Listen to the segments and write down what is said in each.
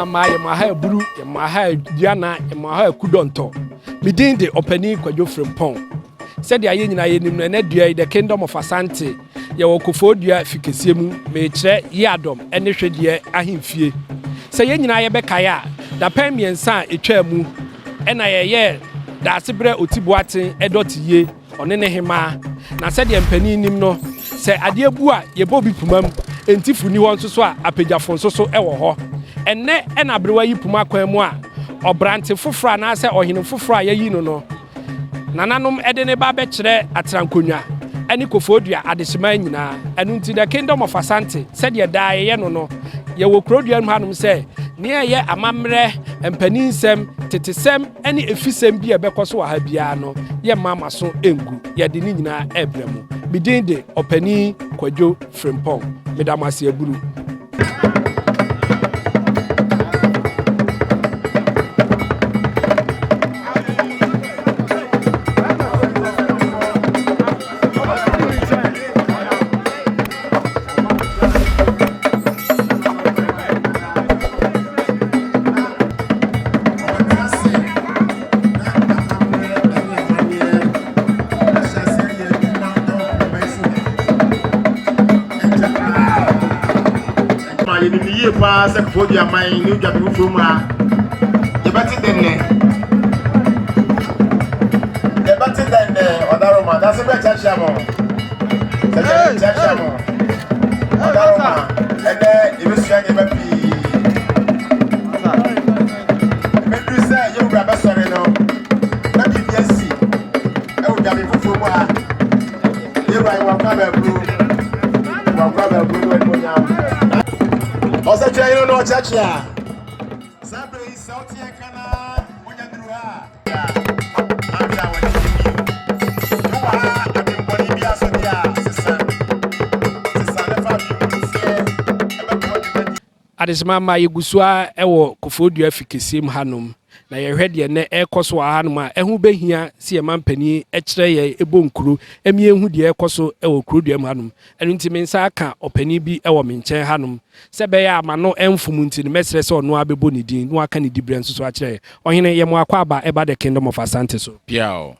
mama ye maha buru ye maha diana ye maha kudonto midin de Ɔmanhene Kwadwo Frimpong said ya nyina ye nim na dua the kingdom of Asante ye wokofo dua fikesie mu me kire yadom ene hwedie ahemfie se ye nyina ye bekaya da pan miensa etwa mu ena ye da asebre otiboaten edotiye one ne hema na said ye mpani nim no se ade abu a ye bo bi pumam entifu ni won so a apegyafo so ewo ho enne ena brewa yi puma kwan mu a obrante foforo na se ohene foforo a yayi no nananom ede ne ba be kire atrankonwa eni kofodua adesema nyina enu nti the kingdom of Asante said ye da ye no ye wo krodua mu hanom se ne ye amamre empani nsem tetesem eni efisem bi ebekoso wa ha bia no ye mama so engu ye de ni nyina ebremu bidin de Ɔmanhene Kwadwo Frimpong medamase aburu Pastor Food your mind, new Juaben from the better than Odaroma. That's a better chamo. Odaroma. And then you see a baby. Maybe say you grab a sorry no. Not if you see. I would have been for you right one cover blue. One cover blue and now. Osa chayo no chacha. Sabe sauti ya kana moja druha. Anja wani. Tuwa abemboni bia sodia sesa. Sesa lefa bi. Adesima ma yegusua ewo kofodua fikesim hanom. Na yehwe de ne ekoso hanom a ehu behia si ye mampani ekire ye ebonkuru emi ehu de ekoso ewo krodua mu hanom enu ntimi nsa aka opani bi ewo menchen hanom sebe ya amano emfum ntini mesre se ono abebo ne din no aka ne dibre nso so akire ohene ye mo akwa aba eba the kingdom of Asante so piao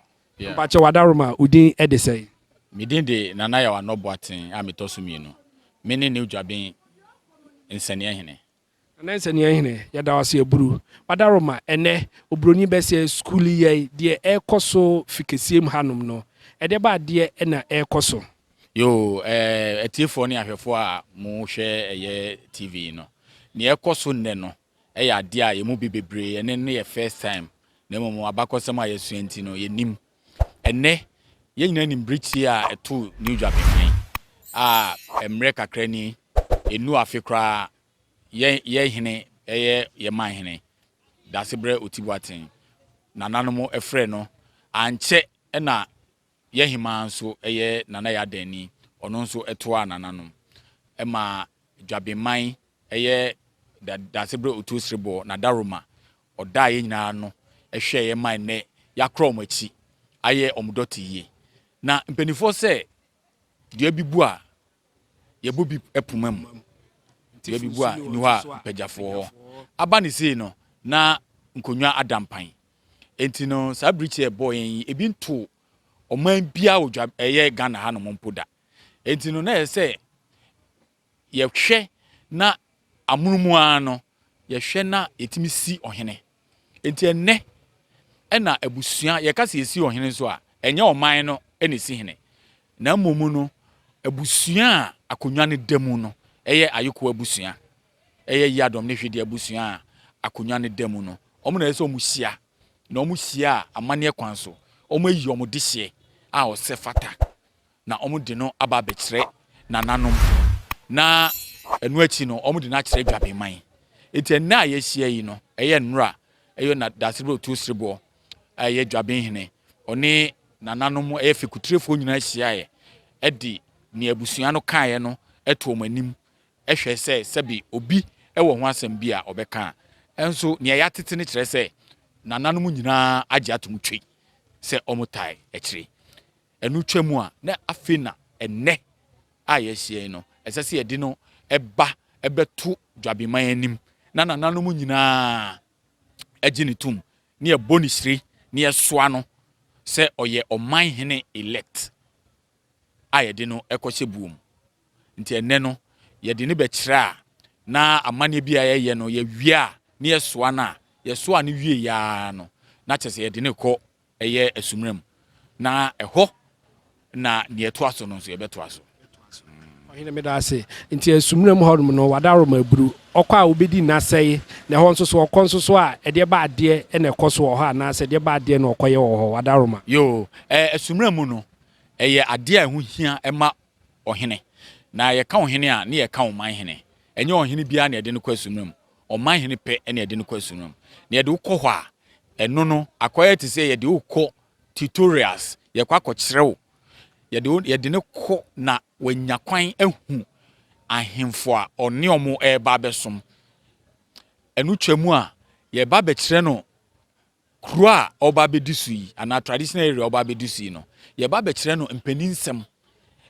bache wadaroma udin edesai midin de nana ya Kwaku Boaten a metosumi no mene ne Juaben nsane hene Nansen yehine yada wase eburu wadaroma ene obroni bese school ye de ekoso fikesiem hanom no ede ba de na ekoso yo etiefo ne ahwefo a mo hwe eye TV no ne ekoso nne no eya ade a ye mu bebebre ene no ye first time na mo abakosem a yesuenti no ye nim ene ye nyina nim brichi a eto new Juaben a emre kakra ni enu afekra ye hene ye manhene da sebre otiboaten nananom efre no anche na ye hima nso nana ya dani ono nso etoa nananom ema Juaben man da sebre otosrebo na daroma oda ye nyina no ehwe ye man ne yakro machi aye omdoti ye na mpenifo se de bibu a ye bobi epumam ti bibu a ni ha pejafo aba ne sei no na nkonwa adampan enti no sa briche boy ebi nto oman bia odwa Ghana ha no mpoda enti no na ye hwe na amurumu ano ye hwe na etimi si ohene enti enne na abusua ye kase esi ohene so a enye oman no ene si hene na momu no abusua akonwa ne demu no ayiko abusua yadom ne hwede abusua akonwa ne demu no omo na ese omuhia na omuhia amane kwan so omo yi omo de hye a osefata na omo de no aba bekire na nanom na enu achi no omo de na kire Juaben man enti na ye hye yi no nnura na dasebe otosrebo Juaben hene one na nanom fikutrefo nyina hye edi ne abusua no kan ye no eto omanim ehwe sebi obi ewo ho asem bi a obeka enso ne ya tete ne kire se nananom nyina agye atomtwe se omutai ekire enu twemu a na afina enne a ye hie no esese ye di no eba ebeto Juaben man anim na nananom nyinaa agye ne tum ne ɛbɔ ne sire ne ɛsoa no sɛ ɔyɛ ɔmanhene elect a yɛde no ɛkɔhyɛ buom nti ɛnɛ no yɛde ne bɛkyerɛ a na amane bi a yɛyɛ no yɛwie a ne yɛsoa no a yɛsoa ne wie yaa no na kyerɛ sɛ yɛde ne kɔ ɛyɛ asumram na ɛhɔ na ne yɛtoa so no nso yɛbɛtoa so ɔhene me da ase nti asumram hɔ no wadaroma aburu ɔkɔ a wobɛdi nasɛe na ɛhɔ nso so ɔkɔ nso so a ɛdeɛ ba adeɛ ɛna ɛkɔ so wɔ hɔ anaasɛ ɛdeɛ ba adeɛ na ɔkɔyɛ wɔ hɔ wadaroma yo asumram mu no ɛyɛ adeɛ a ɛho hia ɛma ɔhene na yɛka ɔhene a ne yɛka ɔmanhene ɛnyɛ ɔhene biara na yɛde no kɔ asumram ɔmanhene pɛ ɛna yɛde no kɔ asumram na yɛde wokɔ hɔ a ɛno no akɔyɛ te sɛ yɛde wokɔ tutorials yɛkɔ akɔkyerɛ wo yɛde ne kɔ na wanya kwan ahu ahemfo a ɔne ɔmo ɛba bɛsom ɛno twa mu a yɛba bɛkyerɛ no kuro a ɔba bɛdi so yi ana traditional area ɔba bɛdi so yi no yɛba bɛkyerɛ no mpaninsɛm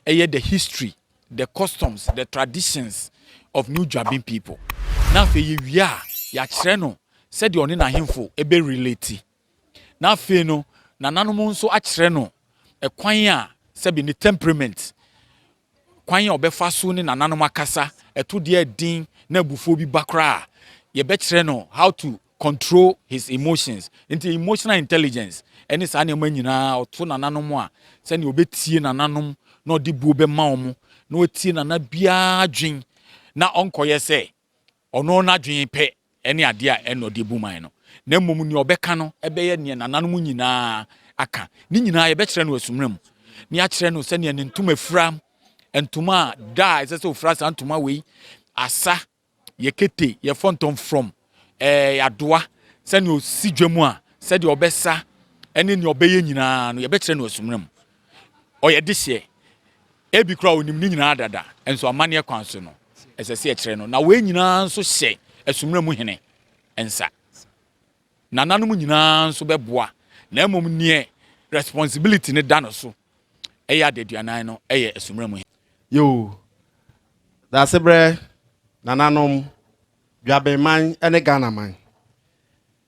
ɛyɛ the history the customs the traditions of New Juaben people na afei yɛwie a yɛakyerɛ no sɛdeɛ ɔne n'ahemfo ɛbɛ relate na afei no nananom nso akyerɛ no ɛkwan a sɛbi ne temperament kwan a ɔbɛfa so ne nananom akasa ɛto deɛ din na abufuo bi bakra yɛbɛkyerɛ no how to control his emotions into emotional intelligence ɛne saa nneɛma nyinaa ɔto nananom a sɛne ɔbɛtie nananom na ɔde buo bɛma ɔmo na ɔtie nana biara dwen na ɔnkɔyɛ sɛ ɔno n'adwen pɛ ɛne adeɛ a ɛna ɔde bu man no na mmom ne ɔbɛka no ɛbɛyɛ ne nananom nyinaa aka ne nyinaa yɛbɛkyerɛ no asumram ne akyerɛ no sɛnea ne ntoma fura ntoma da ɛsɛ sɛ ofura saa ntoma wei asa yɛkete yɛfɔntɔn from adoa sɛnea osi dwam a sɛdeɛ ɔbɛsa ɛne ne ɔbɛyɛ nyinaa no yɛbɛkyerɛ no asumram ɔyɛ de hyɛ ebi kura onim ne nyinaa dada nso amanneɛ kwan so no ɛsɛ sɛ yɛkyerɛ no na wei nyinaa nso hyɛ asumram hene ɛnsa nananom nyinaa nso bɛboa na mmom neɛ responsibility ne da no so ɛyɛ adeduanan no ɛyɛ asumram hene yo that's bre nananom Juaben man ene Ghana man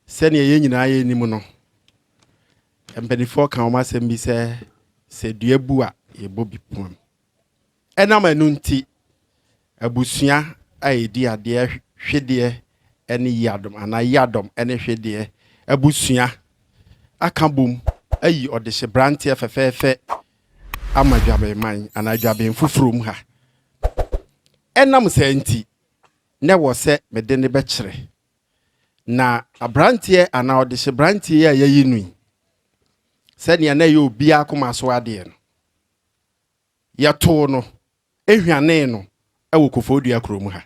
sɛnea yɛ nyinaa yɛ nim no mpanifo ka wɔn asɛm bi sɛ dua bu a yɛbɔ bi pom ɛnam anu nti abusua a yɛdi adeɛ hwedeɛ ɛne yadom ana yadom ɛne hwedeɛ abusua aka bom ayi ɔde branteɛ fɛfɛɛfɛ ama Juaben man ana Juaben foforom ha ɛnam sɛ nti ne wɔ sɛ mede ne bɛkyerɛ na abranteɛ ana ɔde branteɛ a yɛyi nui sɛnea na yɛ obi akoma so adeɛ no yɛtoo no ehwane no ɛwɔ Kofodua kurom ha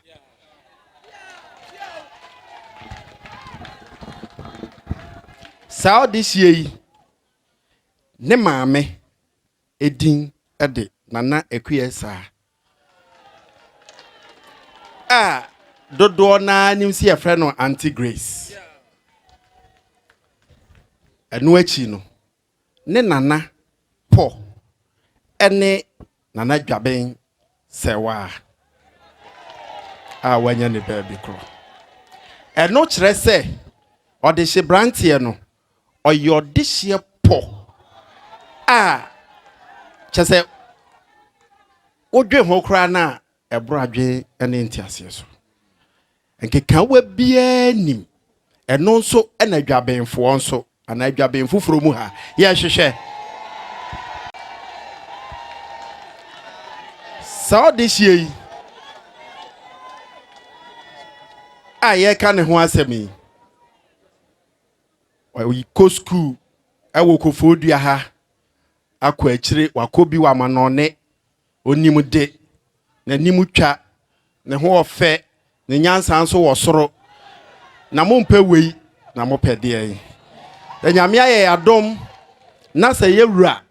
saa ɔde hyie yi ne maame edin ɛde nana ekuye saa dodoɔ na nim si yɛfrɛ no Auntie Grace ɛno akyi no ne nana po ɛne nana Juaben sewa wanya ne baabi kro ɛno kyerɛ sɛ ɔde hye branteɛ no ɔyɛ ɔde hye po kyɛ sɛ wodwe ho kra na ɛboro adwe ɛne ntiaseɛ so nkeka wa biara nim ɛno nso ɛna Juabenfoɔ nso ana Juaben foforo mu ha yɛhwehwɛ saa ɔde hye yi yɛka ne ho asɛm yi ɔyi kɔ school ɛwɔ Kofodua ha akɔ akyire wakɔ bi wa manɔne onim de n'anim twa ne ho ɔfɛ ne nyansa nso wɔ soro na mompɛ wei na mopɛ deɛ yi nyame ayɛ adom na sɛ yɛwura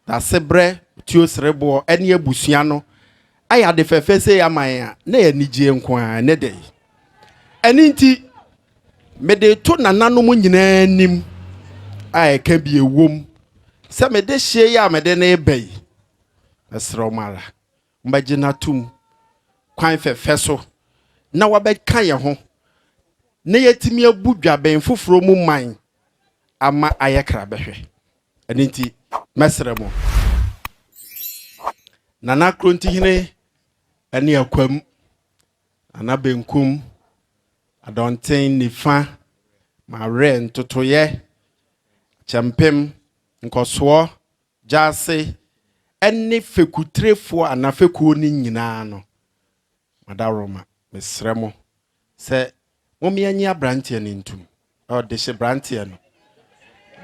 da sebrɛ tuo sereboɔ ɛne abusua no ayɛ ade fɛfɛ sɛ aman a na yɛ nigye nko a ne dɛ ɛne nti mede to nananom nyinaa nim a ɛka bi ewom sɛ mede hye ya mede ne bɛyi ɛsrɛ mara mbɛgye na tum kwan fɛfɛ so na wabɛka yɛ ho ne yetimi abu Juaben foforo mu man ama ayekra behwe eni nti mesere mo nana kronti hene eni akwam ana benkum adonten nifa ma re ntotoye champem nkoso jase eni fekutrefo ana fekuo ni nyina no madaroma mesere mo se momi anyi abrantie ni ntum o de hye brantie no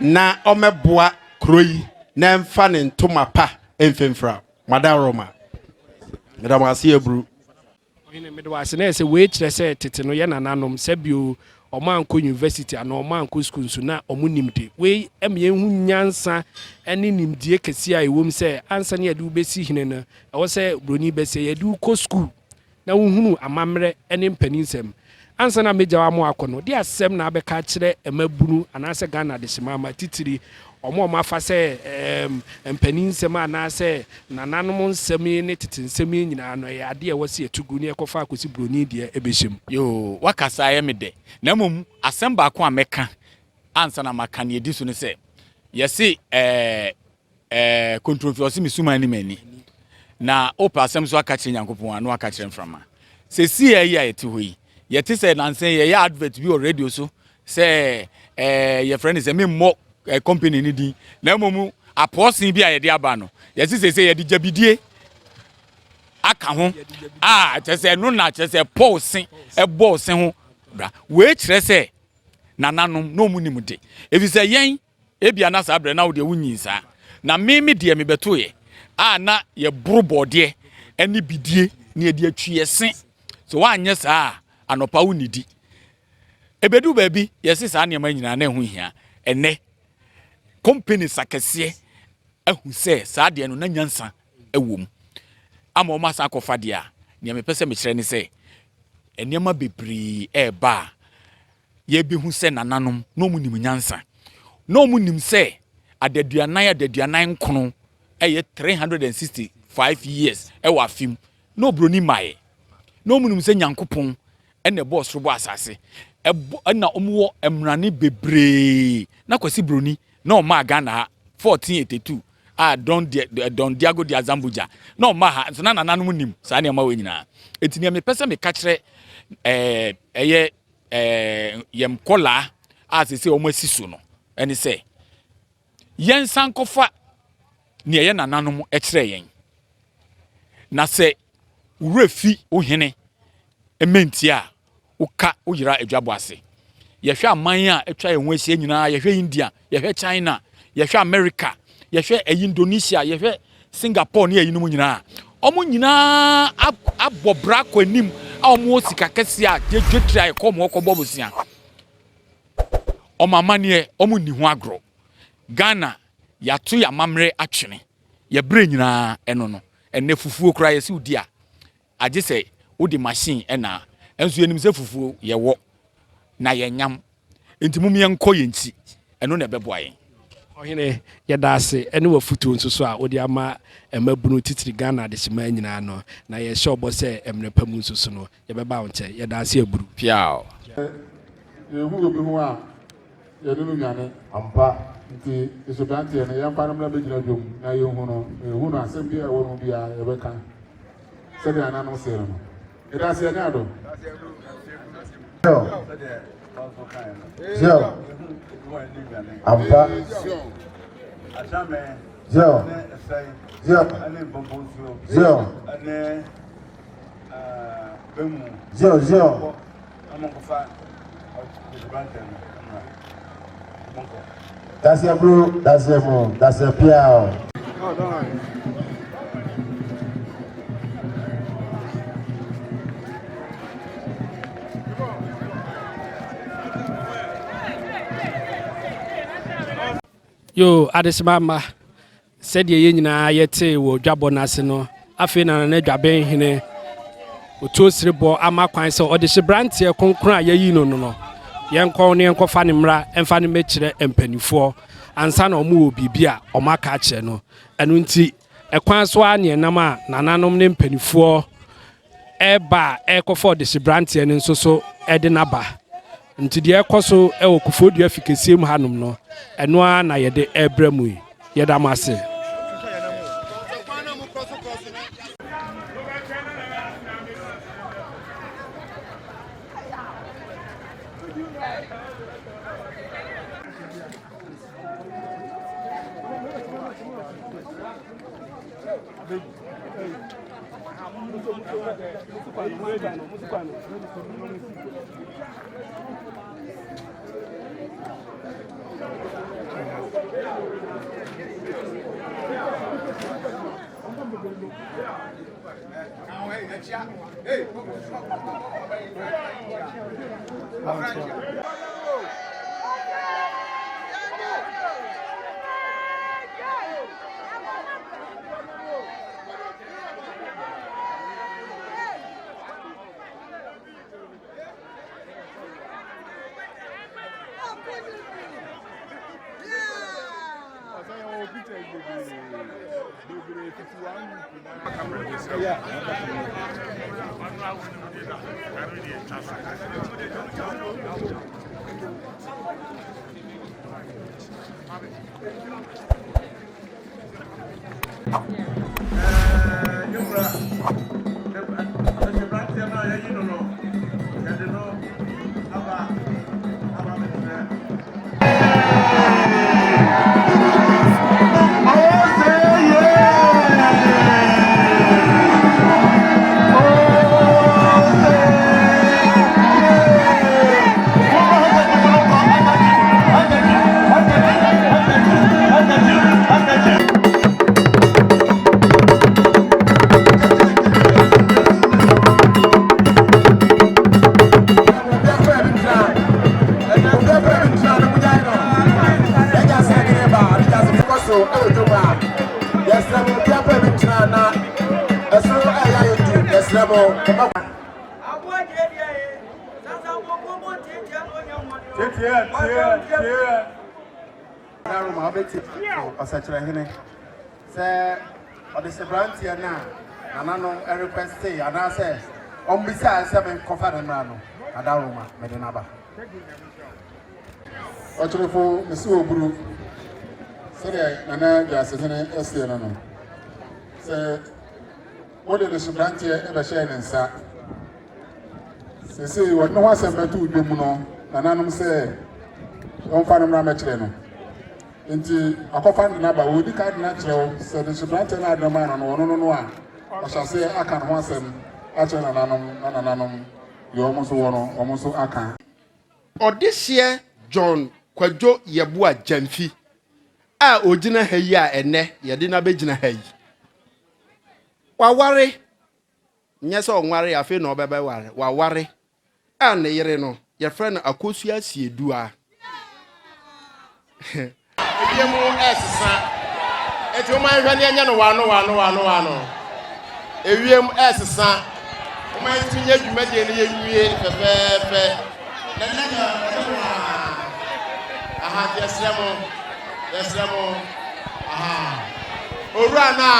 na omeboa kroyi na mfa ne ntoma pa emfemfra madaroma medama ase ebru ine medwase na se we kire se tete no ye nananom sabio Omanko University and Omanko School so na omunimde we emye hu nyansa ene nimdie kese a ewom se ansa ne yade ubesi hine na ewo se broni besi yade uko school na wohunu amamre ene mpaninsem ansa na meja wa mo akono de asem na abeka kire emabunu anase Ghana de simama titiri omo mafa se mpaninsem anase nananom nsem ne titensem nyina no ya de ewo se etugu ne ekofa akosi broni de ebehim yo wakasa ye mede na mom asem ba ko ameka ansa na maka ne edi so ne se yesi controversy misuma ni mani na opa asem so aka kire Nyankopon anu aka kire mframa se si ya yeti hoyi yeti se nansen ye ya advert bi o radio so se your friend is me mo company ni din na mom aposin bi a ye de aba no yesi se ye de jabidie aka ho chese no na chese pausin ebo sen ho bra we kire se nananom no munim de ebi se yen ebia na sa bra na wo de wunyinsa na me de me beto ye na ye brobode eni bidie na de atwie sen so wanye sa anopa wunidi ebedu ba bi yesi sa ne ma nyina na ehu hia ene company sakese ehu se sa de no na nyansa ewom ama o masa akofa de a ne me pese me kire ne se enema bebri eba ye bi hu se nananom no mu nim nyansa no mu nim se adaduanan nkono eye 365 years ewa afim no broni mai no mu nim se Nyankopon ene boss robo asase na omwo emrane bebre na kwasi broni na o ma Ghana 1482 don Diago di Azambuja na o ma ha so na nananom nim sa ne ma we nyina etini me pese me ka kire yem kola asese o masiso no ene se yen sankofa ne ye nananom e kire yen na se urefi ohene ementia uka uyira adwabo ase yehwe aman a etwa ye hwesie nyina yehwe India yehwe China yehwe America yehwe Indonesia yehwe Singapore ne yinum nyina omo nyina abobra kwanim a omo sika kese a jetwa ekomo okobobusia omamane omo ni ho agro Ghana yato ya mamre atwene ye bre nyina eno no ene fufuo kra yesi udi a age se udi machine ena enso yenim se fufuo ye wo na ye nyam entimum ye nko ye nti eno na beboa yen ohene ye daase ene wa futuo nso so a odi ama emabunu titiri Ghana de sima nyina no na ye shobo se emrepamu nso so no ye beba wonche ye daase aburu piao ye hu obi hu a ye no nyane ampa nti isodanti ene ya mpa namra begina dwom na ye hu no asem bi a wo no bia ye beka se de anano se no ye daase ene ado Zio ampa Asame Zio Zio Zio Bemu Zio Amonkofa That's your bro, that's your mom, that's your piao. Oh, don't worry. yo adesimama said ye nyina yete wo dwabo nase no afi na Juaben hene oto sirebo ama kwan se odehye brantie konkron a yayi no yenkon ne yenkofa ne mra emfa ne mekire empanifo ansa na omo obibi a omaka kire no enu nti ekwan so a ne nam a nananom ne empanifo eba ekofa odehye brantie ne nso so ede naba nti deɛ ɛkɔ so ɛwɔ Kufodua fikɛsie mu hanom no ɛno a na yɛde ɛbrɛ mu yi yɛda mo ase. What did the Subrantia ever share in Sa? Say, what no one said to do, and I'm say, don't find him Ramacheno. Into a coffin number, would you can't natural, said the Subrantia had no man on one. I shall say, I can once him, actually, anonymous, you almost want almost I can. Or this year, John Kwadwo Yeboah Gyamfi. Ah, Ojina Heya and Ne, Yadina Bejina Hay. Wawari. Yes, or worry, I feel no baby worry. Wawari. And the Yereno, your friend Akosia si dua. Yemu esisa. Etu man hwani anya no wano. Ewiem esisa. O man tunye dwumade ne yewie pepepe. Na nanya aha yesremo. Aha. Owura na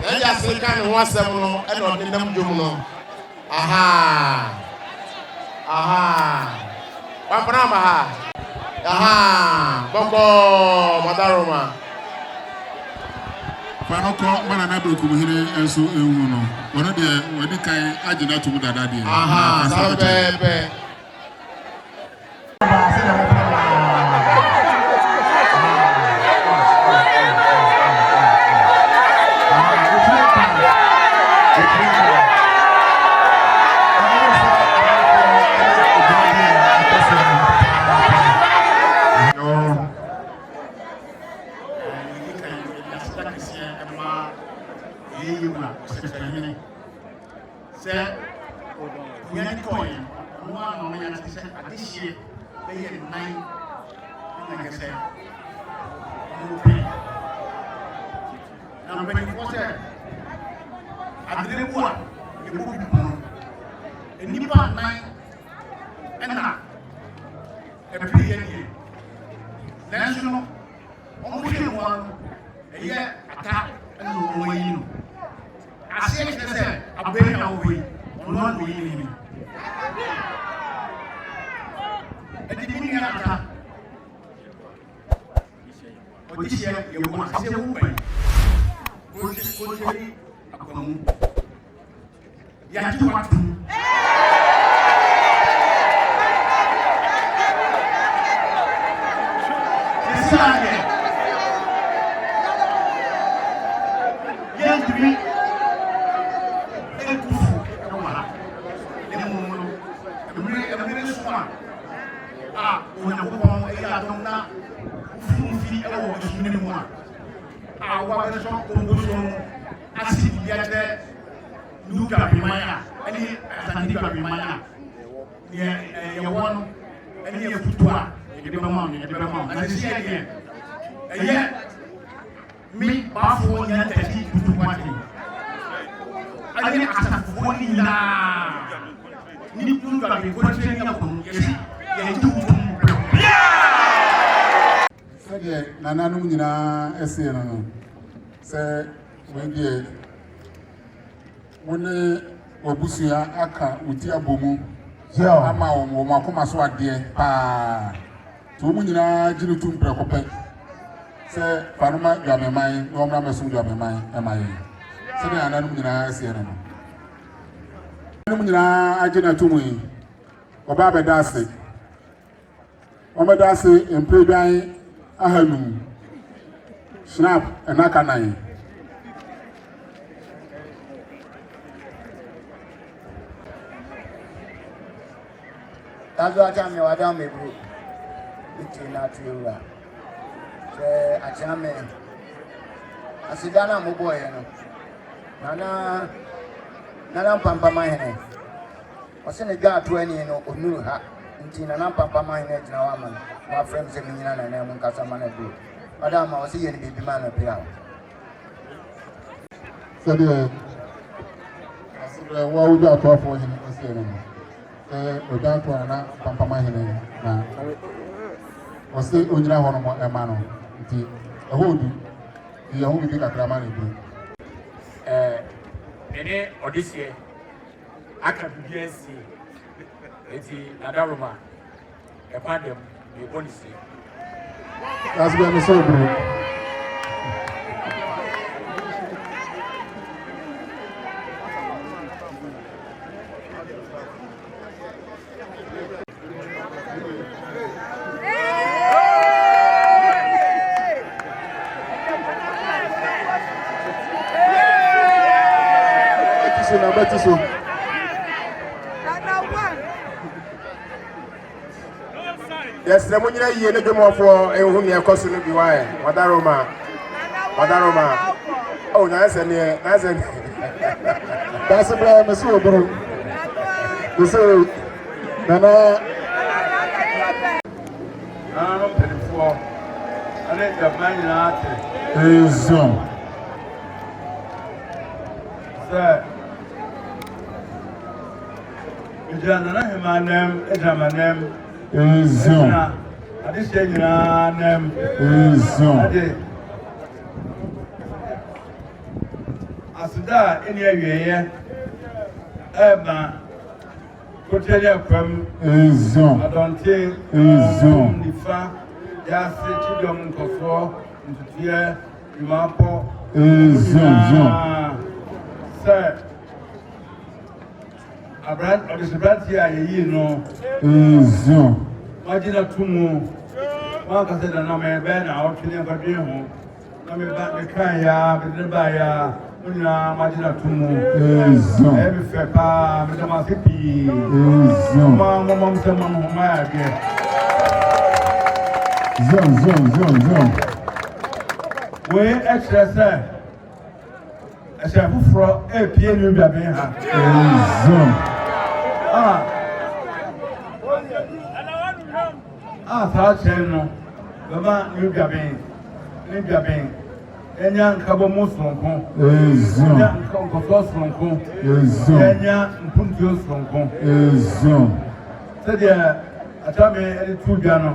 nanya sika ne ho asem no e no de nam dwom no. Aha. Pampana ha. Aha, boko madaroma. Fanoko mana na be kumuhire enso ewu no. Wono de wadi kai agina tumu dada de. Aha, sabe. ata. Odehyie Yeboah ase wo bai. Odehyie akwamu. Ya ji watu. Asante. Yendri. Ekufu ewala. Emu emre suma. Onyankopɔn eya dom na fufi ewo osune mu a wa be so kongoso asi bia de nu Juaben ani Asante Juaben ye won ani ye futua ye de bema asi ye eye mi ba fo nya tati futu kwati ani asafo ni na ni nu Juaben ko tire nya ko ye ju sɛdeɛ nananom nyinaa ɛseɛ no no sɛ wɔdeɛ wo ne wabusua aka wo ti abɔ mu ama wɔn akoma so adeɛ paa nti wɔn nyinaa gye no to mprɛko pɛ sɛ fanoma Juaben na wɔmmra mɛsom Juaben ɛma yɛn sɛdeɛ nananom nyinaa ɛseɛ no no nananom nyinaa agye no to mu yi ɔbaa bɛda ase ɔmɛda ase mpredwan ahanum snap enaka nine Tazo acha me wada me bro iti na tuwa se acha me asidana mo boy no nana pampa mahene wase ne ga to ani no onuru ha nti nana pampa mahene tina wa man wa frame se minyina na na mun kasa mana do madam wase ye ne bibi man na pia sɛdeɛ asɛdeɛ wɔawudu atoafoɔ hene ɛseɛ no ɔgya to ana pampama hene na ɔsɛ onyina hɔ no mo ɛma no nti ɛhɔ odu yɛ ho bibi kakrama no bi ene Odehyie aka bibi asi eti nadaroma ɛpa dem be bonisi that's been so bro so yes the munyina yie ne dwomofo ehun ne ekoso no bi wae wadaroma oh na ese ne that's bra me so bro so nana no pelifo ane Juaben na ate ezo sɛ Ejana hemanem ejamanem ezo Adehyie nyinaa nem ezo ade asida eni awieye eba koteli akwam ezo adonte ezo nifa ya se chidom nkofo ntutie imapo ezo sɛ Odehyie a yeyi no ezo magina tumu waka sɛ na me bɛ na ɔtwene nkwadwe ho na me ba me kan ya me ba ya munya magina tumu ezo me fɛ pa me dama se pi ezo mama mtama ho ma ya ge zo we extra sɛ ɛsɛ foforɔ epie ne Juaben ha ezo saa kyɛn no bɛma ne Juaben enya nkabɔ mu sonko ezo enya nkɔfɔ sonko ezo enya mpuntuo sonko ezo sɛdeɛ atame ɛde tu dwa no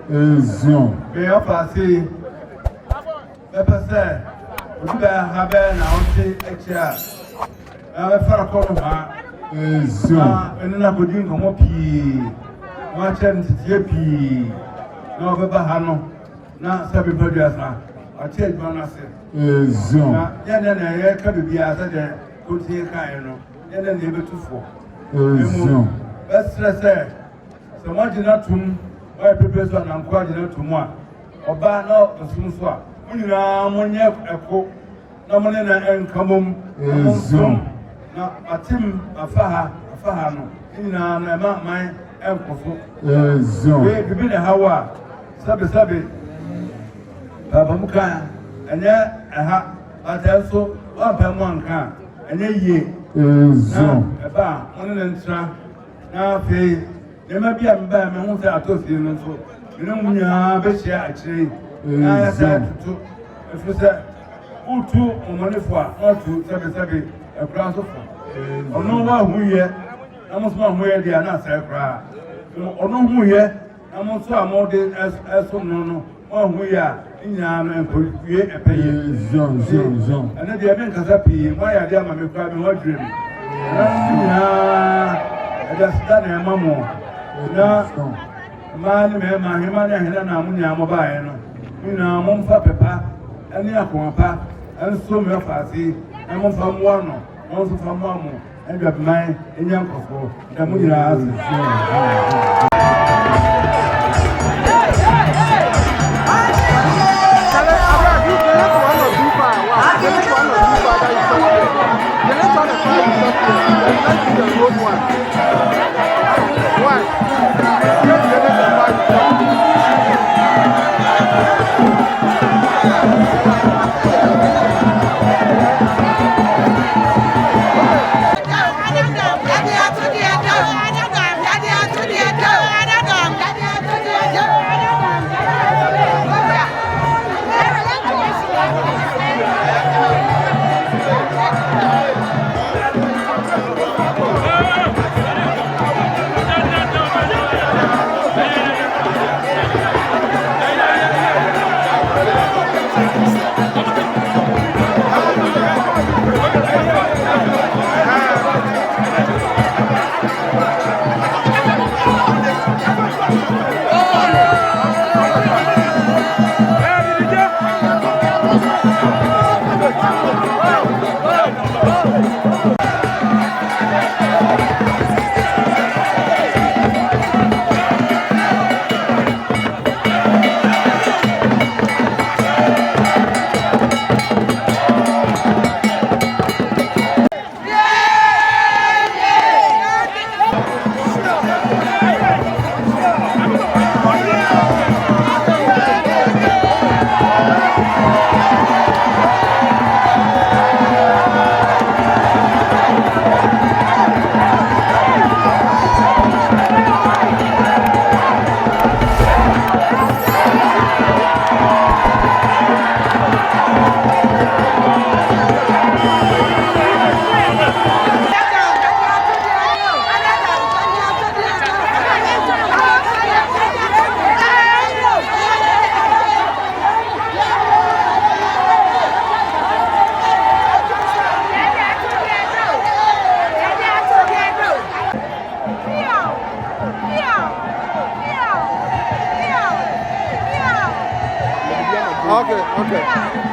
ezo bɛyɛ ɔfa ase bɛpɛ sɛ obi bɛyɛ ha bɛyɛ na ɔte akyi a bɛfara kɔ no ha ezo na ɛne no akɔdi nkɔmmɔ pii na chen tie pi na obeba ha no na sabi producer ati adwuma na se Ezo. na na ye ka bibia sa de kotie kan no ye na ebetufo Ezo. Bestrese so mo jina tum why people so na nko jina tum a oba na osum so a munira monye eko na mo ne na enkamom Ezo. na atim afaha no ina na ma man enkofo Ezo. we bibi na hawa sabe baba muka enye aha atenso wa pa mu anka enye yie Ezo. eba onu ne ntra na fe ne ma bia mba me hu se atosi no so ne munya be hia akire na ya sa tutu efuse utu omonefo a otu sabe ekura so fo onu wa huye na mo so ma huye dia na sa ekura onu huye na mo so amode eso no wa huye a nya no enkowie epeye Ezo. ana dia men kasa pi mo ya dia ma me kura me wa dwem na ada sta na mamo na ma ni me ma hima na hina na munya mo ba ye no ina mo mfa pepa ani akonpa enso me faasi na mo mfa mo no mo so fa mo amo enga man enya nkofo da mo nyira ase Okay.